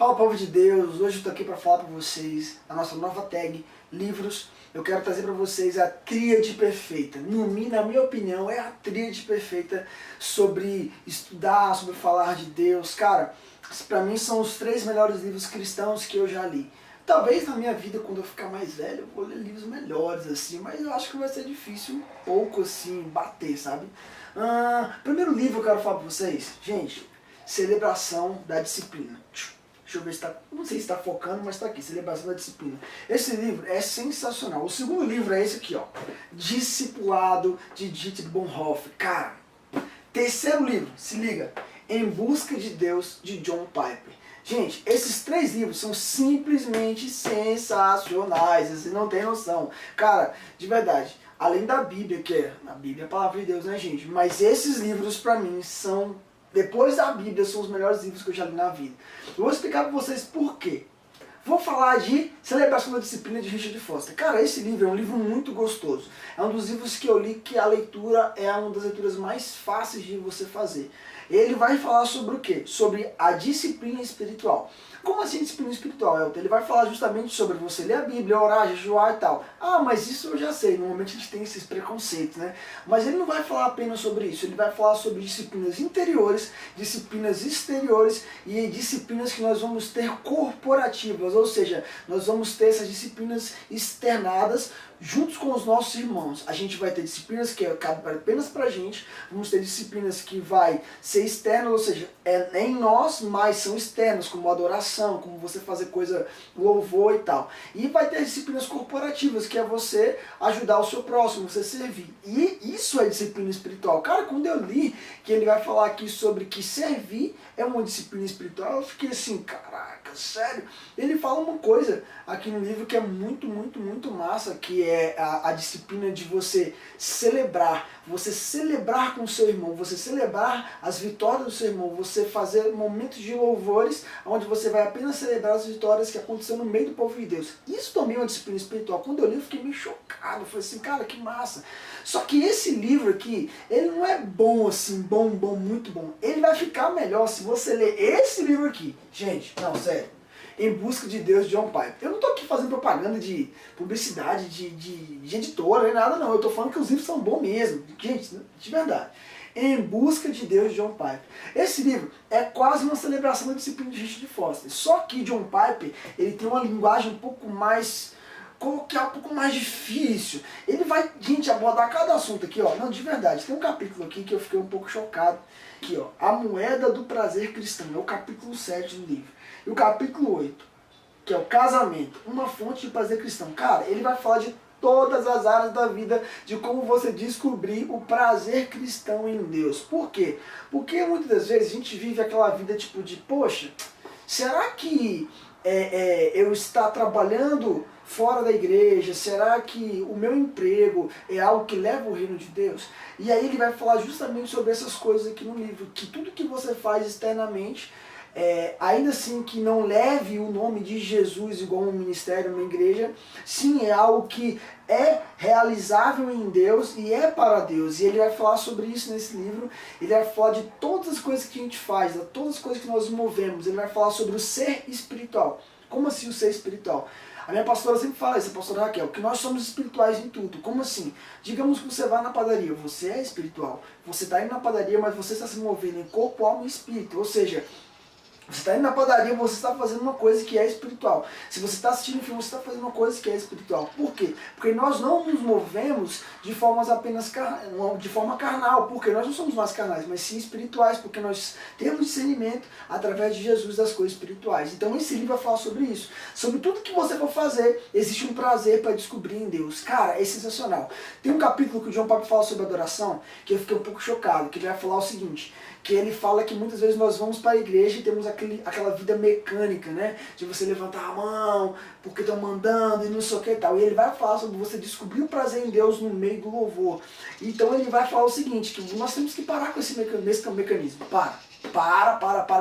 Fala, povo de Deus, hoje eu tô aqui para falar para vocês a nossa nova tag, livros. Eu quero trazer para vocês a tríade perfeita. Na minha opinião, é a tríade perfeita sobre estudar, sobre falar de Deus. Cara, para mim são os 3 melhores livros cristãos que eu já li. Talvez na minha vida, quando eu ficar mais velho, eu vou ler livros melhores, assim, mas eu acho que vai ser difícil um pouco, assim, bater, sabe? Primeiro livro eu quero falar para vocês, gente, Celebração da Disciplina. Deixa eu ver se está, não sei se está focando, mas está aqui, Celebração da Disciplina. Esse livro é sensacional. O segundo livro é esse aqui, ó, Discipulado, de Dietrich Bonhoeffer. Cara, terceiro livro, se liga, Em Busca de Deus, de John Piper. Gente, esses 3 livros são simplesmente sensacionais, você não tem noção. Cara, de verdade, além da Bíblia, que é, a Bíblia é a palavra de Deus, né, gente? Mas esses livros, pra mim, são... Depois da Bíblia, são os melhores livros que eu já li na vida. Eu vou explicar para vocês por quê. Vou falar de Celebração da Disciplina, de Richard Foster. Cara, esse livro é um livro muito gostoso. É um dos livros que eu li que a leitura é uma das leituras mais fáceis de você fazer. Ele vai falar sobre o quê? Sobre a disciplina espiritual. Como assim disciplina espiritual, Elton? Ele vai falar justamente sobre você ler a Bíblia, orar, jejuar e tal. Ah, mas isso eu já sei, normalmente a gente tem esses preconceitos, né? Mas ele não vai falar apenas sobre isso, ele vai falar sobre disciplinas interiores, disciplinas exteriores e disciplinas que nós vamos ter corporativas, ou seja, nós vamos ter essas disciplinas externadas juntos com os nossos irmãos. A gente vai ter disciplinas que cabem apenas pra gente, vamos ter disciplinas que vai ser externas, ou seja, é em nós, mas são externas, como adoração, como você fazer coisa, louvor e tal. E vai ter disciplinas corporativas, que é você ajudar o seu próximo, você servir. E isso é disciplina espiritual. Cara, quando eu li que ele vai falar aqui sobre que servir é uma disciplina espiritual, eu fiquei assim, caraca, sério? Ele fala uma coisa aqui no livro que é muito, muito, muito massa, que é a disciplina de você celebrar com o seu irmão, você celebrar as vitórias do seu irmão, você fazer momentos de louvores, onde você vai apenas celebrar as vitórias que aconteceram no meio do povo de Deus. Isso também é uma disciplina espiritual. Quando eu li, eu fiquei meio chocado, eu falei assim, cara, que massa. Só que esse livro aqui, ele não é bom assim, bom, muito bom. Ele vai ficar melhor se você ler esse livro aqui. Gente, não, sério. Em Busca de Deus, de John Piper. Eu não estou aqui fazendo propaganda de publicidade, de editora, nem nada não. Eu estou falando que os livros são bons mesmo. Gente, de verdade. Em Busca de Deus, de John Piper. Esse livro é quase uma celebração da disciplina de Richard Foster. Só que John Piper, ele tem uma linguagem um pouco mais... colocar um pouco mais difícil. Ele vai, gente, abordar cada assunto aqui, ó. Não, de verdade, tem um capítulo aqui que eu fiquei um pouco chocado. Aqui, ó. A Moeda do Prazer Cristão. É o capítulo 7 do livro. E o capítulo 8, que é o casamento, uma fonte de prazer cristão. Cara, ele vai falar de todas as áreas da vida, de como você descobrir o prazer cristão em Deus. Por quê? Porque muitas das vezes a gente vive aquela vida tipo de, poxa, será que eu estar trabalhando fora da igreja, será que o meu emprego é algo que leva o reino de Deus? E aí ele vai falar justamente sobre essas coisas aqui no livro, que tudo que você faz externamente, ainda assim que não leve o nome de Jesus igual um ministério, uma igreja, sim, é algo que é realizável em Deus e é para Deus. E ele vai falar sobre isso nesse livro. Ele vai falar de todas as coisas que a gente faz, de todas as coisas que nós movemos. Ele vai falar sobre o ser espiritual. Como assim o ser espiritual? A minha pastora sempre fala isso, a pastora Raquel, que nós somos espirituais em tudo. Como assim? Digamos que você vai na padaria, você é espiritual. Você está indo na padaria, mas você está se movendo em corpo, alma e espírito. Ou seja, você está indo na padaria, você está fazendo uma coisa que é espiritual. Se você está assistindo um filme, você está fazendo uma coisa que é espiritual. Por quê? Porque nós não nos movemos de forma carnal. Porque nós não somos mais carnais, mas sim espirituais. Porque nós temos discernimento através de Jesus das coisas espirituais. Então esse livro vai falar sobre isso. Sobre tudo que você for fazer, existe um prazer para descobrir em Deus. Cara, é sensacional. Tem um capítulo que o John Piper fala sobre adoração, que eu fiquei um pouco chocado, que ele vai falar o seguinte, que ele fala que muitas vezes nós vamos para a igreja e temos aquela vida mecânica, né? De você levantar a mão, porque estão mandando e não sei o que e tal. E ele vai falar sobre você descobrir o prazer em Deus no meio do louvor. Então ele vai falar o seguinte, que nós temos que parar com esse mecanismo. Para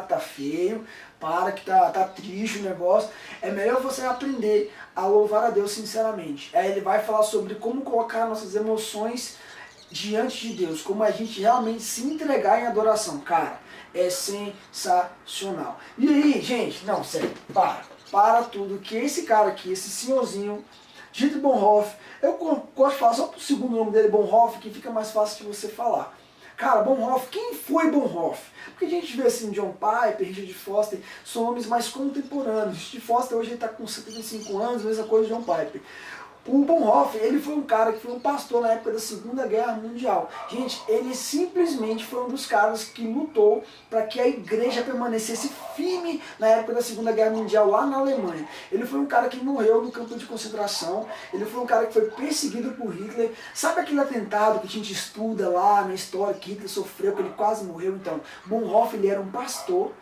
que tá feio, para que tá triste o negócio. É melhor você aprender a louvar a Deus sinceramente. Aí ele vai falar sobre como colocar nossas emoções diante de Deus, como a gente realmente se entregar em adoração. Cara, é sensacional. E aí, gente, não, sério, para tudo, que esse cara aqui, esse senhorzinho, Dietrich Bonhoeffer, eu gosto de falar só pro segundo nome dele, Bonhoeffer, que fica mais fácil de você falar. Cara, Bonhoeffer, quem foi Bonhoeffer? Porque a gente vê assim, John Piper, Richard Foster, são nomes mais contemporâneos. Richard Foster hoje ele está com 75 anos, mesma coisa de John Piper. O Bonhoeffer, ele foi um cara que foi um pastor na época da Segunda Guerra Mundial. Gente, ele simplesmente foi um dos caras que lutou para que a igreja permanecesse firme na época da Segunda Guerra Mundial lá na Alemanha. Ele foi um cara que morreu no campo de concentração, ele foi um cara que foi perseguido por Hitler. Sabe aquele atentado que a gente estuda lá na história que Hitler sofreu, que ele quase morreu? Então, Bonhoeffer, ele era um pastor,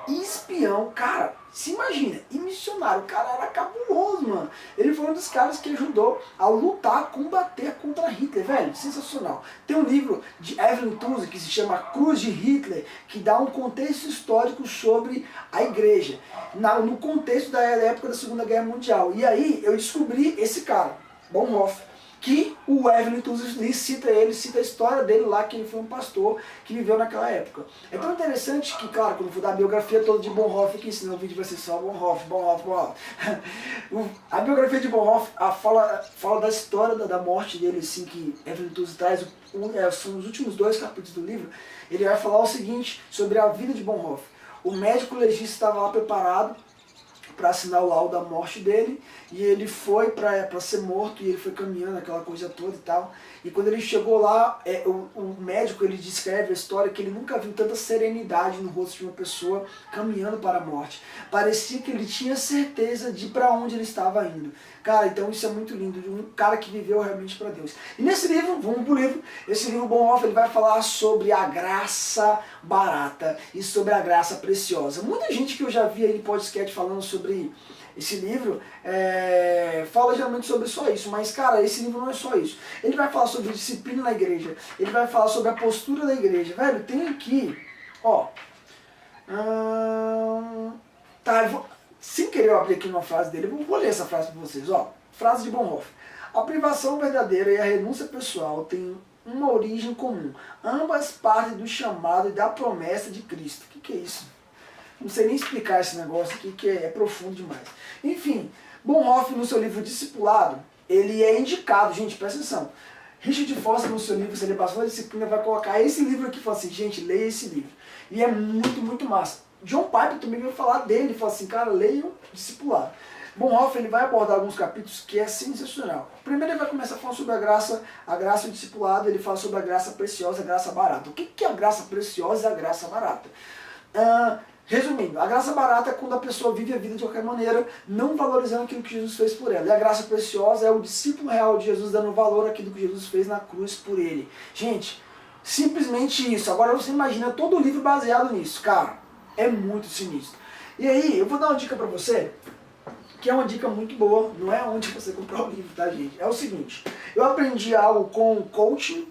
espião, cara, se imagina, e missionário, o cara era cabuloso, mano. Ele foi um dos caras que ajudou a lutar, combater contra Hitler, velho, sensacional. Tem um livro de Evelyn Tuzzi que se chama Cruz de Hitler, que dá um contexto histórico sobre a igreja, no contexto da época da Segunda Guerra Mundial. E aí eu descobri esse cara, Bonhoeffer, que o Evelyn Tuzzi cita a história dele lá, que ele foi um pastor que viveu naquela época. É tão interessante que, claro, quando eu for dar a biografia toda de Bonhoeffer, que senão o vídeo vai ser só Bonhoeffer. A biografia de Bonhoeffer fala da história da morte dele, assim, que Evelyn Tuzzi traz, são os últimos 2 capítulos do livro. Ele vai falar o seguinte sobre a vida de Bonhoeffer. O médico legista estava lá preparado para assinar o laudo da morte dele, e ele foi para ser morto, e ele foi caminhando, aquela coisa toda e tal. E quando ele chegou lá, o médico, ele descreve a história que ele nunca viu tanta serenidade no rosto de uma pessoa caminhando para a morte. Parecia que ele tinha certeza de para onde ele estava indo. Cara, então isso é muito lindo, de um cara que viveu realmente para Deus. E nesse livro, vamos pro livro, esse livro Bonhoeffer, ele vai falar sobre a graça barata e sobre a graça preciosa. Muita gente que eu já vi aí em podcast falando sobre esse livro, fala geralmente sobre só isso, mas cara, esse livro não é só isso. Ele vai falar sobre disciplina na igreja, ele vai falar sobre a postura da igreja. Velho, tem aqui, ó, tá, sem querer eu abrir aqui uma frase dele, eu vou ler essa frase para vocês, ó, frase de Bonhoeffer. A privação verdadeira e a renúncia pessoal têm uma origem comum, ambas partem do chamado e da promessa de Cristo. O que é isso? Não sei nem explicar esse negócio aqui, que é profundo demais. Enfim, Bonhoeffer, no seu livro Discipulado, ele é indicado, gente, presta atenção. Richard Foster, no seu livro Celebração da Disciplina, vai colocar esse livro aqui e fala assim, gente, leia esse livro. E é muito, muito massa. John Piper também vai falar dele, ele fala assim, cara, leiam Discipulado. Bonhoeffer, ele vai abordar alguns capítulos que é sensacional. Primeiro ele vai começar falando sobre a graça e o discipulado, ele fala sobre a graça preciosa e a graça barata. O que é a graça preciosa e a graça barata? Resumindo, a graça barata é quando a pessoa vive a vida de qualquer maneira, não valorizando aquilo que Jesus fez por ela. E a graça preciosa é o discípulo real de Jesus dando valor àquilo que Jesus fez na cruz por ele. Gente, simplesmente isso. Agora você imagina todo o livro baseado nisso. Cara, é muito sinistro. E aí, eu vou dar uma dica pra você, que é uma dica muito boa, não é onde você comprar o livro, tá, gente? É o seguinte, eu aprendi algo com coach,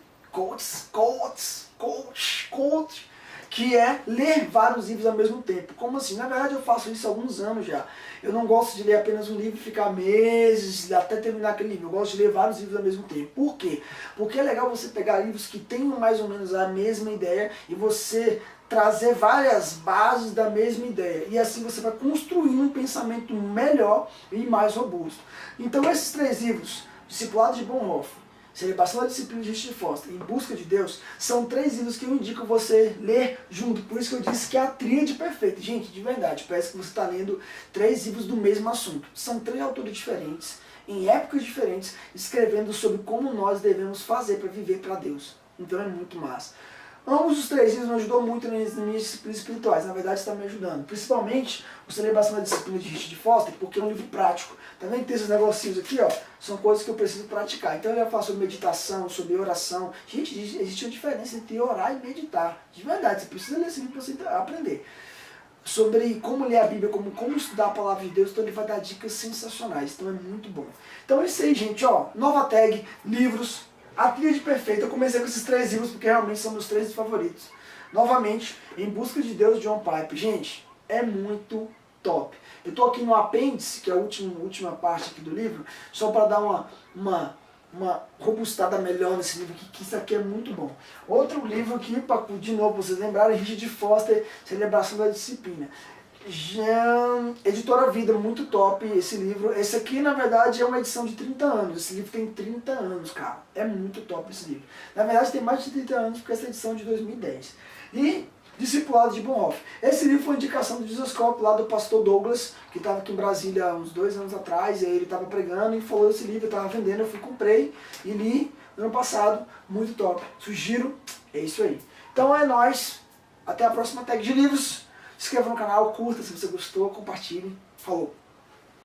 que é ler vários livros ao mesmo tempo. Como assim? Na verdade eu faço isso há alguns anos já. Eu não gosto de ler apenas um livro e ficar meses até terminar aquele livro. Eu gosto de ler vários livros ao mesmo tempo. Por quê? Porque é legal você pegar livros que tenham mais ou menos a mesma ideia e você trazer várias bases da mesma ideia. E assim você vai construir um pensamento melhor e mais robusto. Então esses 3 livros, Discipulado de Bonhoeffer, Celebração da Disciplina de Richard Foster, Em Busca de Deus, são 3 livros que eu indico você ler junto. Por isso que eu disse que é a tríade perfeita. Gente, de verdade, parece que você está lendo 3 livros do mesmo assunto. São 3 autores diferentes, em épocas diferentes, escrevendo sobre como nós devemos fazer para viver para Deus. Então é muito massa. Ambos os 3 livros me ajudou muito nas minhas disciplinas espirituais, na verdade está me ajudando. Principalmente o Celebração da Disciplina de Richard Foster, porque é um livro prático. Tá vendo que tem esses negocinhos aqui, ó? São coisas que eu preciso praticar. Então eu já falo sobre meditação, sobre oração. Gente, existe uma diferença entre orar e meditar. De verdade, você precisa ler esse livro para você aprender. Sobre como ler a Bíblia, como estudar a palavra de Deus, então ele vai dar dicas sensacionais. Então é muito bom. Então é isso aí, gente, ó. Nova tag, livros, a tríade perfeita. Eu comecei com esses 3 livros porque realmente são meus 3 favoritos. Novamente, Em Busca de Deus, John Piper. Gente, é muito top. Eu estou aqui no apêndice, que é a última parte aqui do livro, só para dar uma uma robustada melhor nesse livro aqui, que isso aqui é muito bom. Outro livro aqui, de novo, pra vocês lembrarem, Richard Foster, Celebração da Disciplina. Editora Vida, muito top esse livro. Esse aqui, na verdade, é uma edição de 30 anos. Esse livro tem 30 anos, cara. É muito top esse livro. Na verdade, tem mais de 30 anos, porque essa edição é de 2010. E Discipulado de Bonhoeffer. Esse livro foi indicação do Discoscope, lá do pastor Douglas, que estava aqui em Brasília há uns 2 anos atrás, e aí ele estava pregando e falou desse livro, eu estava vendendo, eu fui, comprei e li no ano passado, muito top. Sugiro, é isso aí. Então é nóis, até a próxima tag de livros. Se inscreva no canal, curta se você gostou, compartilhe. Falou!